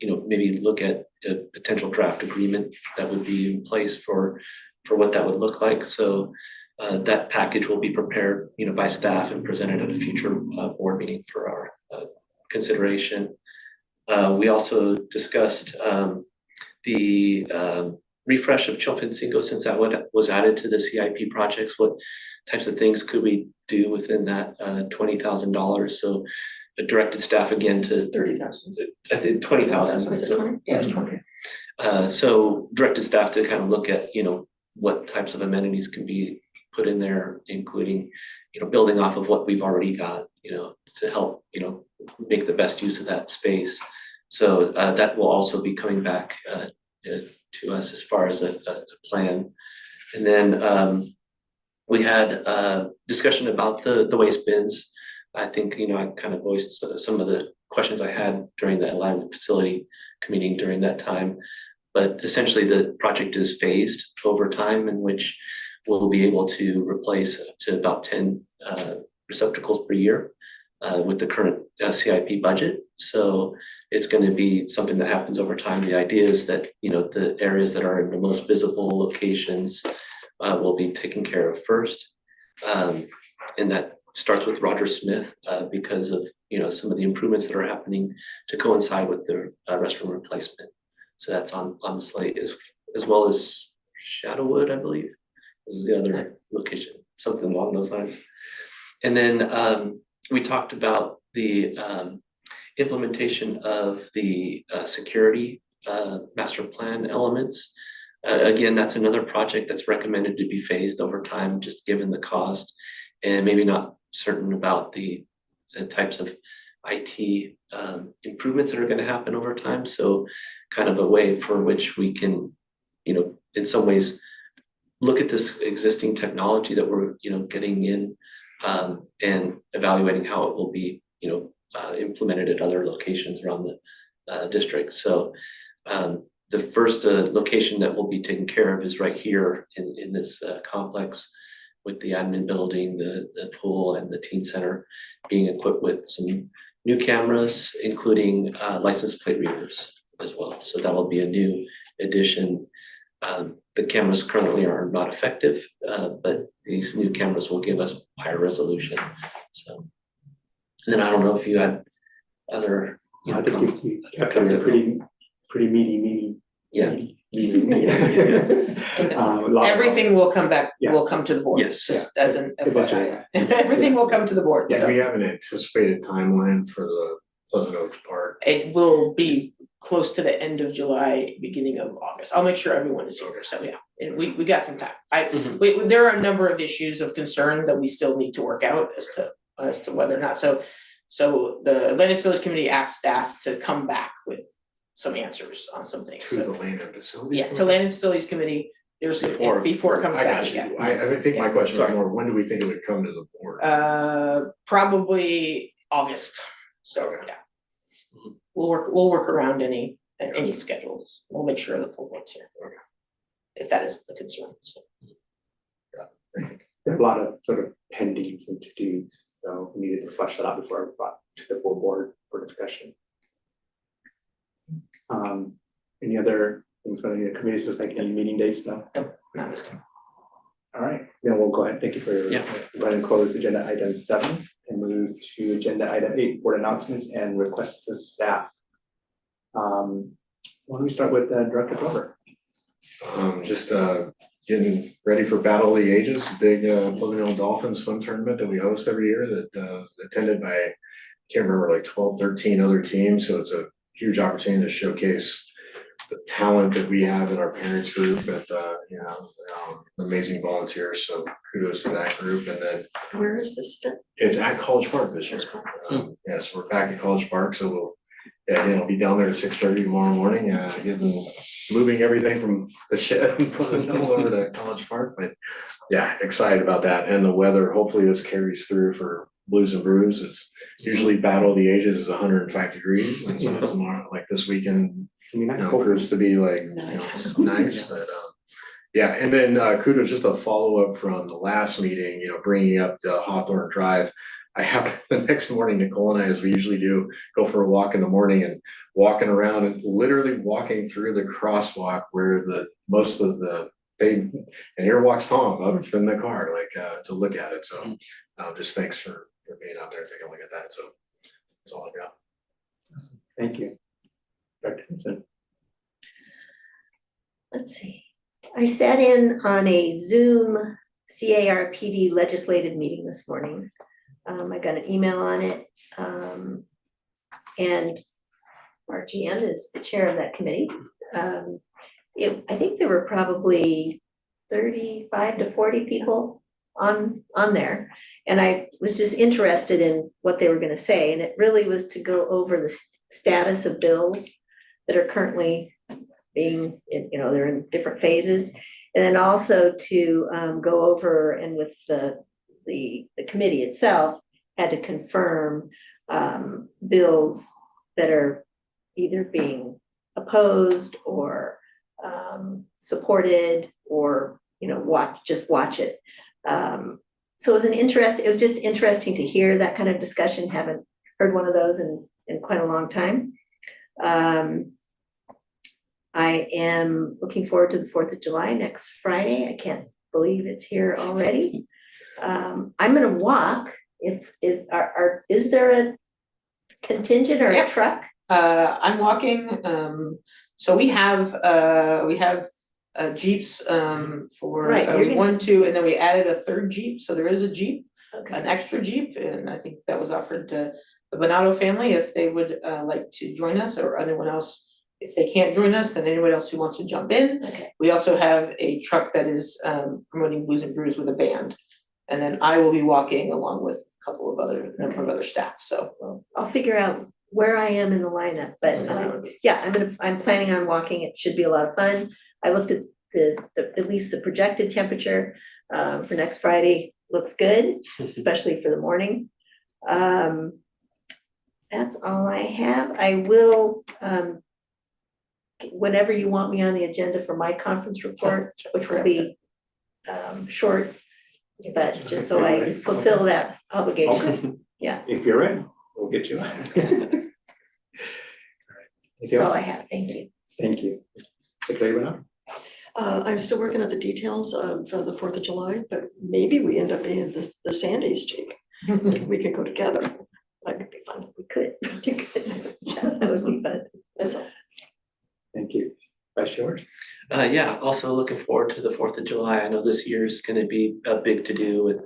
maybe look at a potential draft agreement that would be in place for what that would look like. So that package will be prepared, by staff and presented at a future board meeting for our consideration. We also discussed the refresh of Chilpancingo, since that was added to the CIP projects. What types of things could we do within that $20,000? So I directed staff again to 30,000. I think 20,000. Was it 20? Yeah, it's 20. So directed staff to kind of look at, what types of amenities can be put in there, including, building off of what we've already got, to help, make the best use of that space. So that will also be coming back to us as far as a plan. And then we had a discussion about the waste bins. I think, I kind of voiced some of the questions I had during the alignment facility meeting during that time. But essentially the project is phased over time, in which we'll be able to replace up to about 10 receptacles per year with the current CIP budget. So it's going to be something that happens over time. The idea is that, the areas that are in the most visible locations will be taken care of first. And that starts with Roger Smith because of, some of the improvements that are happening to coincide with the restroom replacement. So that's on the slate, as well as Shadowwood, I believe, is the other location, something along those lines. And then we talked about the implementation of the security master plan elements. Again, that's another project that's recommended to be phased over time, just given the cost, and maybe not certain about the types of IT improvements that are going to happen over time. So kind of a way for which we can, in some ways look at this existing technology that we're, getting in and evaluating how it will be, implemented at other locations around the district. So the first location that will be taken care of is right here in this complex, with the admin building, the pool, and the teen center being equipped with some new cameras, including license plate readers as well. So that will be a new addition. The cameras currently are not effective, but these new cameras will give us higher resolution. So, and then I don't know if you had other, I think you kept it a pretty meaty. Yeah. Everything will come back, Yeah. will come to the board. Yes. Just as an Eventually. FYI. Everything will come to the board, Do so we have an anticipated timeline for the Pleasant Oaks Park? it will be close to the end of July, beginning of August. I'll make sure everyone is here, so yeah, and we got some time. Mhm. There are a number of issues of concern that we still need to work out as to whether or not, so the Atlantic Village Committee asked staff to come back with some answers on some things. To the So, land and facilities. yeah, to Land and Facilities Committee, there's, before it comes I back got again. you. I think my question was Sorry. more, when do we think it would come to the board? Probably August, so, yeah. We'll work around any schedules, we'll make sure the full board's here. If that is the concern, so. There are a lot of sort of pendings and to-dos, so we needed to flesh that out before we brought to the full board for discussion. Any other things from the committees, just like any meeting dates, no? Not this time. All right, then we'll go ahead, thank you for your, Yeah. go ahead and close agenda item 7 and move to agenda item 8, board announcements and requests to staff. Why don't we start with Director Glover? Just getting ready for Battle of the Ages, big Pleasant Hill Dolphin swim tournament that we host every year that attended by, I can't remember, like 12, 13 other teams, so it's a huge opportunity to showcase the talent that we have in our parents group with amazing volunteers, so kudos to that group. And then Where is this fit? it's at College Park this year. Yes, we're back at College Park, so I'll be down there at 6:30 tomorrow morning, moving everything from the shed and Pleasant Hill over to College Park, but yeah, excited about that. And the weather, hopefully this carries through for Blues and Brews. It's usually Battle of the Ages is 105 degrees, and so tomorrow, like this weekend, proves to be like, nice, but yeah, and then kudos, just a follow-up from the last meeting, bringing up the Hawthorne Drive. I have the next morning, Nicole and I, as we usually do, go for a walk in the morning and walking around and literally walking through the crosswalk where most of the and here walks Tom up from the car, to look at it. So just thanks for being out there, taking a look at that. So that's all I got. Awesome. Thank you. Dr. Hinson. Let's see. I sat in on a Zoom CARPD legislative meeting this morning. I got an email on it. And RGN is the chair of that committee. I think there were probably 35 to 40 people on there. And I was just interested in what they were going to say. And it really was to go over the status of bills that are currently being, they're in different phases. And then also to go over, and with the committee itself had to confirm bills that are either being opposed or supported, or watch it. So it was just interesting to hear that kind of discussion. Haven't heard one of those in quite a long time. I am looking forward to the 4th of July next Friday. I can't believe it's here already. I'm gonna walk. Is there a contingent or a truck? I'm walking, so we have Jeeps for Right, 1, 2, and then we added a third Jeep, so there is a Jeep, Okay. an extra Jeep, and I think that was offered to the Bonato family if they would like to join us, or anyone else. If they can't join us, then anyone else who wants to jump in. Okay. We also have a truck that is promoting Blues and Brews with a band. And then I will be walking along with a number of other staff, so. I'll figure out where I am in the lineup, but I'm planning on walking. It should be a lot of fun. I looked at at least the projected temperature for next Friday looks good, especially for the morning. That's all I have. I will, whenever you want me on the agenda for my conference report, which will be short, but just so I fulfill that obligation. Yeah. If you're in, we'll get you. All right. That's all I have. Thank you. Thank you. Secretary Bernard? I'm still working on the details of the 4th of July, but maybe we end up being the Sandy's Jeep. We could go together. That could be fun. We could. That would be fun. That's all. Thank you. Vice Chair? Yeah, also looking forward to the 4th of July. I know this year is going to be a big to-do with,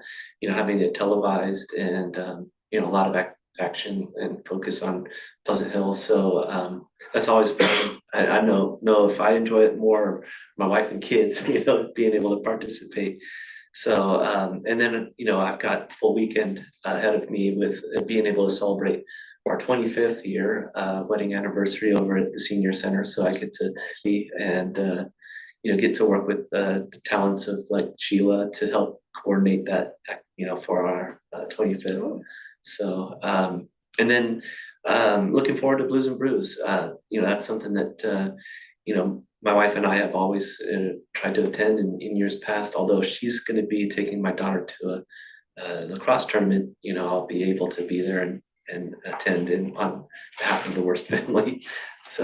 having it televised and, a lot of action and focus on Pleasant Hill. So that's always fun. I know if I enjoy it more, my wife and kids, being able to participate. So, and then, I've got full weekend ahead of me with being able to celebrate our 25th year wedding anniversary over at the senior center. So I get to be and get to work with the talents of like Sheila to help coordinate that, for our 25th. So and then looking forward to Blues and Brews. That's something that my wife and I have always tried to attend in years past. Although she's going to be taking my daughter to a lacrosse tournament, I'll be able to be there and attend on behalf of the Worst family. So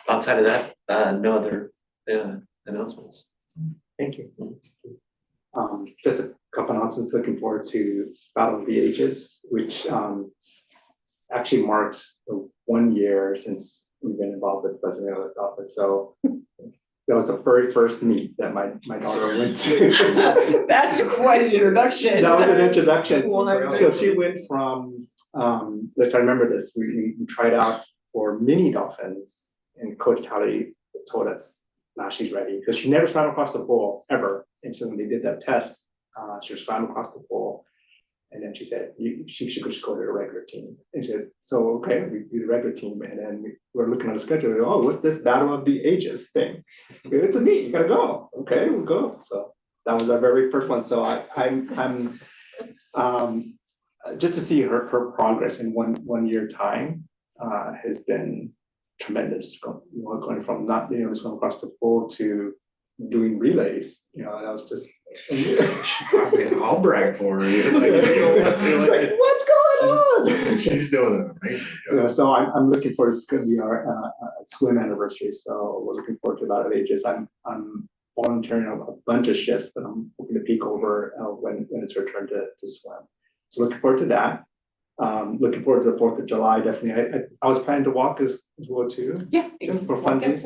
outside of that, no other announcements. Thank you. Just a couple announcements. Looking forward to Battle of the Ages, which actually marks the 1 year since we've been involved with President Office. So that was the very first meet that my daughter went to. That's quite an introduction. That was an introduction. One. So she went from, let's remember this, we tried out for mini dolphins and Coach Talley told us, now she's ready, because she never swam across the pool ever. And so when they did that test, she swam across the pool. And then she said, she should just go to the regular team. And she said, so, okay, we do the regular team. And then we're looking at the schedule. Oh, what's this Battle of the Ages thing? It's a meet, you gotta go. Okay, we'll go. So that was our very first one. So I'm just to see her progress in one year time has been tremendous. Going from not being able to swim across the pool to doing relays, that was just. I'll brag for her. It's like, what's going on? She's doing an amazing job. Yeah, so I'm looking forward. It's going to be our swim anniversary, so we're looking forward to Battle of Ages. I'm volunteering a bunch of shifts that I'm hoping to peek over when it's her turn to swim. So looking forward to that. Looking forward to the 4th of July. Definitely, I was planning to walk as well too. Yeah. Just for funsies.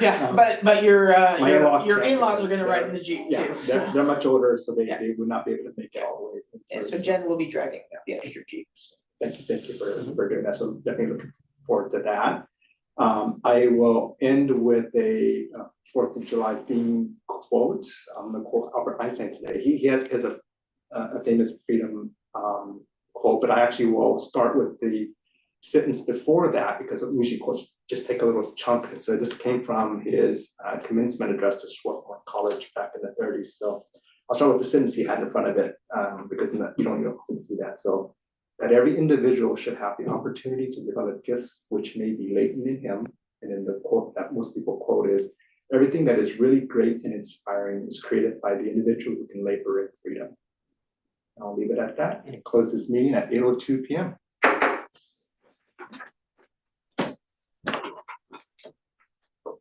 Yeah, but your in-laws in-laws are can't, gonna ride in the Jeep Yeah, too, so. they're much older, so Yeah. they would not be able to make it all the way. Yeah, so Jen will be driving the extra Jeeps. Thank you for doing that. So definitely looking forward to that. I will end with a 4th of July theme quote. I'm gonna quote Albert Einstein today. He had a famous freedom quote, but I actually will start with the sentence before that because we usually just take a little chunk. So this came from his commencement address to Swarthmore College back in the 30s. So I'll start with the sentence he had in front of it because you don't often see that. So that every individual should have the opportunity to develop gifts which may be latent in him. And then the quote that most people quote is, everything that is really great and inspiring is created by the individual who can labor in freedom. I'll leave it at that and close this meeting at 8:02 p.m.